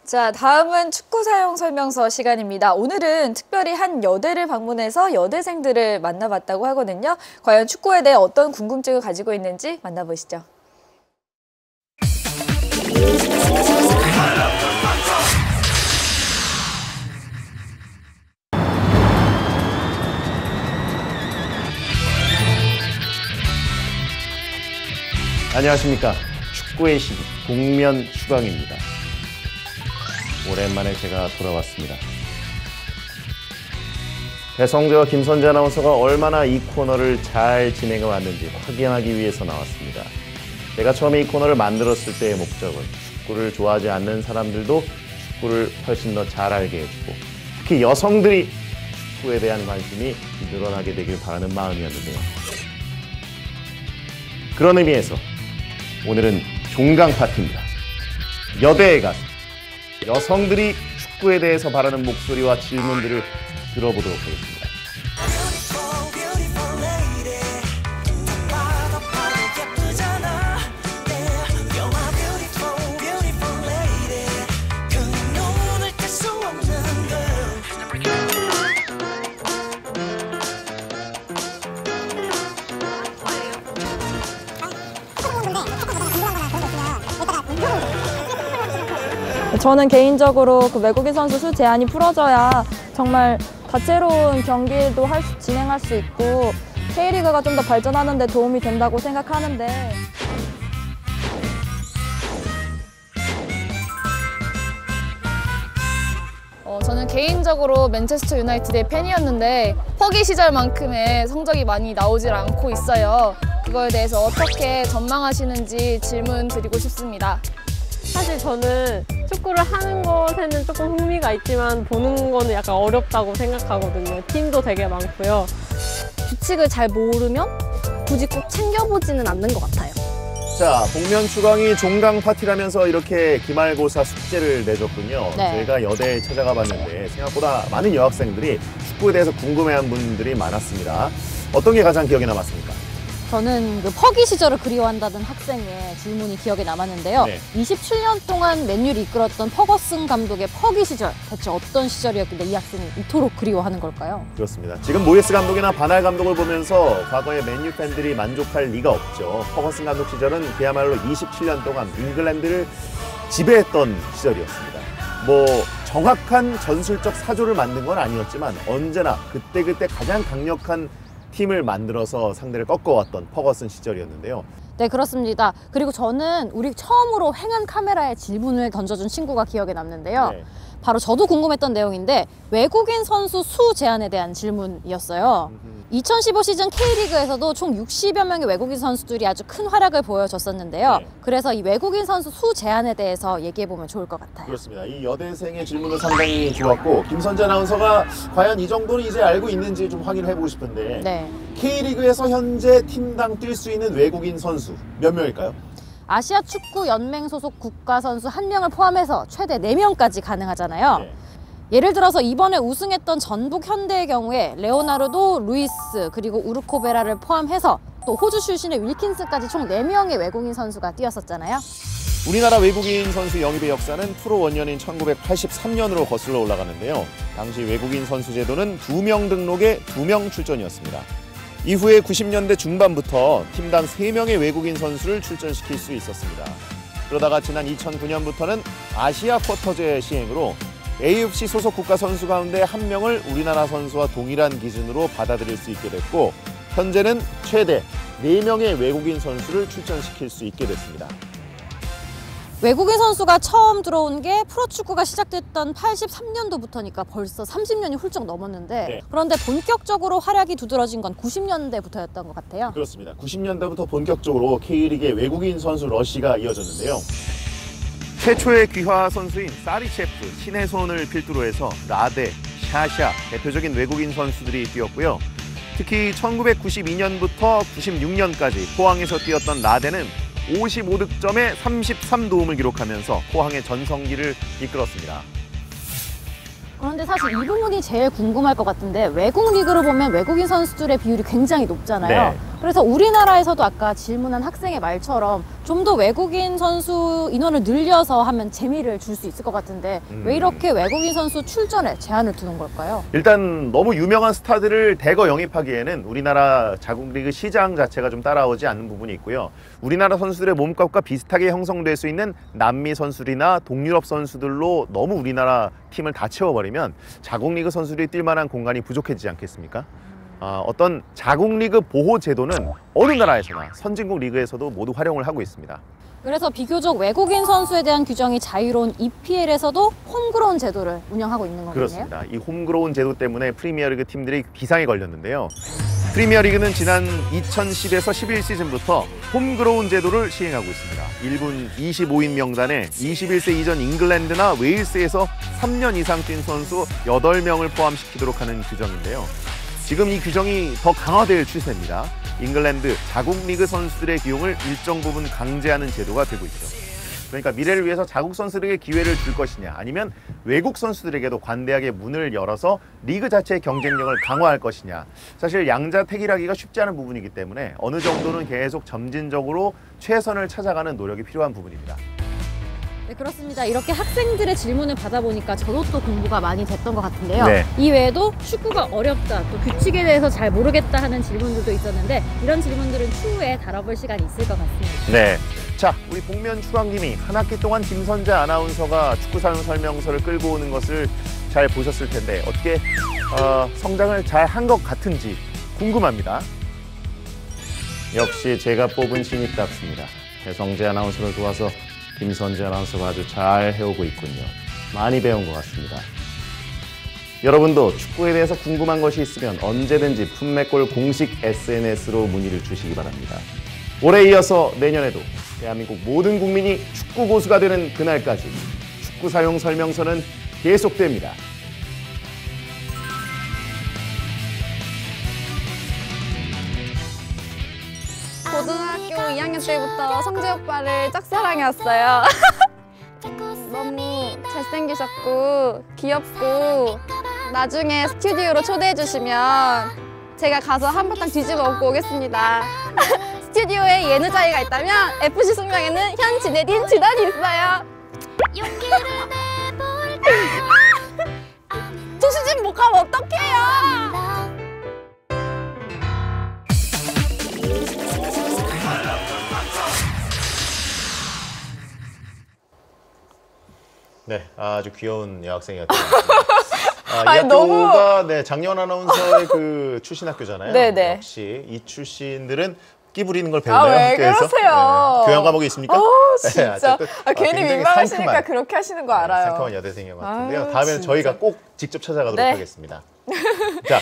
자, 다음은 축구 사용 설명서 시간입니다. 오늘은 특별히 한 여대를 방문해서 여대생들을 만나봤다고 하거든요. 과연 축구에 대해 어떤 궁금증을 가지고 있는지 만나보시죠. 안녕하십니까. 축구의 신 복면슈강입니다. 오랜만에 제가 돌아왔습니다. 배성재와 김선재 아나운서가 얼마나 이 코너를 잘 진행해 왔는지 확인하기 위해서 나왔습니다. 제가 처음에 이 코너를 만들었을 때의 목적은 축구를 좋아하지 않는 사람들도 축구를 훨씬 더 잘 알게 해주고 특히 여성들이 축구에 대한 관심이 늘어나게 되길 바라는 마음이었는데요. 그런 의미에서 오늘은 종강 파티입니다. 여대에 가서 여성들이 축구에 대해서 바라는 목소리와 질문들을 들어보도록 하겠습니다. 저는 개인적으로 그 외국인 선수 수 제한이 풀어져야 정말 다채로운 경기도 진행할 수 있고 K리그가 좀 더 발전하는 데 도움이 된다고 생각하는데 저는 개인적으로 맨체스터 유나이티드의 팬이었는데 퍼기 시절만큼의 성적이 많이 나오질 않고 있어요. 그거에 대해서 어떻게 전망하시는지 질문 드리고 싶습니다. 사실 저는 축구를 하는 것에는 조금 흥미가 있지만 보는 거는 약간 어렵다고 생각하거든요. 팀도 되게 많고요. 규칙을 잘 모르면 굳이 꼭 챙겨보지는 않는 것 같아요. 자, 복면슈강이 종강 파티라면서 이렇게 기말고사 숙제를 내줬군요. 네. 저희가 여대에 찾아가 봤는데 생각보다 많은 여학생들이 축구에 대해서 궁금해한 분들이 많았습니다. 어떤 게 가장 기억에 남았습니까? 저는 그 퍼기 시절을 그리워한다는 학생의 질문이 기억에 남았는데요. 네. 27년 동안 맨유를 이끌었던 퍼거슨 감독의 퍼기 시절, 대체 어떤 시절이었길래 이 학생이 이토록 그리워하는 걸까요? 그렇습니다. 지금 모예스 감독이나 바날 감독을 보면서 과거의 맨유 팬들이 만족할 리가 없죠. 퍼거슨 감독 시절은 그야말로 27년 동안 잉글랜드를 지배했던 시절이었습니다. 정확한 전술적 사조를 만든 건 아니었지만 언제나 그때그때 가장 강력한 팀을 만들어서 상대를 꺾어왔던 퍼거슨 시절이었는데요. 네, 그렇습니다. 그리고 저는 우리 처음으로 횡한 카메라에 질문을 던져준 친구가 기억에 남는데요. 네. 바로 저도 궁금했던 내용인데 외국인 선수 수 제한에 대한 질문이었어요. 2015 시즌 K리그에서도 총 60여 명의 외국인 선수들이 아주 큰 활약을 보여줬었는데요. 네. 그래서 이 외국인 선수 수 제한에 대해서 얘기해보면 좋을 것 같아요. 그렇습니다. 이 여대생의 질문은 상당히 좋았고 김선재 아나운서가 과연 이 정도는 이제 알고 있는지 좀 확인을 해보고 싶은데 네. K리그에서 현재 팀당 뛸 수 있는 외국인 선수 몇 명일까요? 아시아 축구 연맹 소속 국가 선수 1명을 포함해서 최대 4명까지 가능하잖아요. 네. 예를 들어서 이번에 우승했던 전북 현대의 경우에 레오나르도, 루이스, 그리고 우르코베라를 포함해서 또 호주 출신의 윌킨스까지 총 4명의 외국인 선수가 뛰었었잖아요. 우리나라 외국인 선수 영입의 역사는 프로 원년인 1983년으로 거슬러 올라가는데요. 당시 외국인 선수 제도는 2명 등록에 2명 출전이었습니다. 이후에 90년대 중반부터 팀당 3명의 외국인 선수를 출전시킬 수 있었습니다. 그러다가 지난 2009년부터는 아시아 쿼터제 시행으로 AFC 소속 국가 선수 가운데 1명을 우리나라 선수와 동일한 기준으로 받아들일 수 있게 됐고 현재는 최대 4명의 외국인 선수를 출전시킬 수 있게 됐습니다. 외국인 선수가 처음 들어온 게 프로축구가 시작됐던 83년도부터니까 벌써 30년이 훌쩍 넘었는데 네. 그런데 본격적으로 활약이 두드러진 건 90년대부터였던 것 같아요. 그렇습니다. 90년대부터 본격적으로 K리그의 외국인 선수 러시가 이어졌는데요. 최초의 귀화 선수인 사리체프, 신의 손을 필두로 해서 라데, 샤샤 대표적인 외국인 선수들이 뛰었고요. 특히 1992년부터 96년까지 포항에서 뛰었던 라데는 55득점에 33도움을 기록하면서 포항의 전성기를 이끌었습니다. 그런데 사실 이 부분이 제일 궁금할 것 같은데 외국 리그를 보면 외국인 선수들의 비율이 굉장히 높잖아요. 네. 그래서 우리나라에서도 아까 질문한 학생의 말처럼 좀 더 외국인 선수 인원을 늘려서 하면 재미를 줄 수 있을 것 같은데 왜 이렇게 외국인 선수 출전에 제한을 두는 걸까요? 일단 너무 유명한 스타들을 대거 영입하기에는 우리나라 자국리그 시장 자체가 좀 따라오지 않는 부분이 있고요. 우리나라 선수들의 몸값과 비슷하게 형성될 수 있는 남미 선수들이나 동유럽 선수들로 너무 우리나라 팀을 다 채워버리면 자국리그 선수들이 뛸 만한 공간이 부족해지지 않겠습니까? 어떤 자국리그 보호 제도는 어느 나라에서나 선진국 리그에서도 모두 활용을 하고 있습니다. 그래서 비교적 외국인 선수에 대한 규정이 자유로운 EPL에서도 홈그로운 제도를 운영하고 있는 거네요. 그렇습니다. 이 홈그로운 제도 때문에 프리미어리그 팀들이 비상에 걸렸는데요. 프리미어리그는 지난 2010에서 11 시즌부터 홈그로운 제도를 시행하고 있습니다. 1군 25인 명단에 21세 이전 잉글랜드나 웨일스에서 3년 이상 뛴 선수 8명을 포함시키도록 하는 규정인데요. 지금 이 규정이 더 강화될 추세입니다. 잉글랜드 자국 리그 선수들의 기용을 일정 부분 강제하는 제도가 되고 있죠. 그러니까 미래를 위해서 자국 선수들에게 기회를 줄 것이냐 아니면 외국 선수들에게도 관대하게 문을 열어서 리그 자체의 경쟁력을 강화할 것이냐. 사실 양자택일하기가 쉽지 않은 부분이기 때문에 어느 정도는 계속 점진적으로 최선을 찾아가는 노력이 필요한 부분입니다. 네, 그렇습니다. 이렇게 학생들의 질문을 받아보니까 저도 또 공부가 많이 됐던 것 같은데요. 네. 이 외에도 축구가 어렵다, 또 규칙에 대해서 잘 모르겠다 하는 질문들도 있었는데 이런 질문들은 추후에 다뤄볼 시간이 있을 것 같습니다. 네. 자, 우리 복면 추강님이 한 학기 동안 김선재 아나운서가 축구 사용 설명서를 끌고 오는 것을 잘 보셨을 텐데 어떻게 성장을 잘 한 것 같은지 궁금합니다. 역시 제가 뽑은 신입답습니다. 배성재 아나운서를 도와서 김선재 아나운서가 아주 잘 해오고 있군요. 많이 배운 것 같습니다. 여러분도 축구에 대해서 궁금한 것이 있으면 언제든지 품맥골 공식 SNS로 문의를 주시기 바랍니다. 올해 이어서 내년에도 대한민국 모든 국민이 축구 고수가 되는 그날까지 축구 사용 설명서는 계속됩니다. 고등학교 2학년 때부터 성재 오빠를 짝사랑해왔어요. 너무 잘생기셨고 귀엽고 나중에 스튜디오로 초대해주시면 제가 가서 한바탕 뒤집어 엎고 오겠습니다. 스튜디오에 예느자이가 있다면 FC 숙명에는 현 지네딘 지단이 있어요. 저 시집 못 가면 어떡해요? 네, 아주 귀여운 여학생이었던 것 같습니다. 이 학교가 네, 장년 아나운서의 그 출신 학교잖아요. 네네. 역시 이 출신들은 끼 부리는 걸 배우나요? 왜 학교에서? 그러세요? 네. 교양 과목이 있습니까? 진짜. 어쨌든, 괜히 굉장히 민망하시니까 상큼한, 그렇게 하시는 거 알아요. 상큼한 여대생인 것 같은데요. 아유, 다음에는 진짜. 저희가 꼭 직접 찾아가도록 네. 하겠습니다. 자.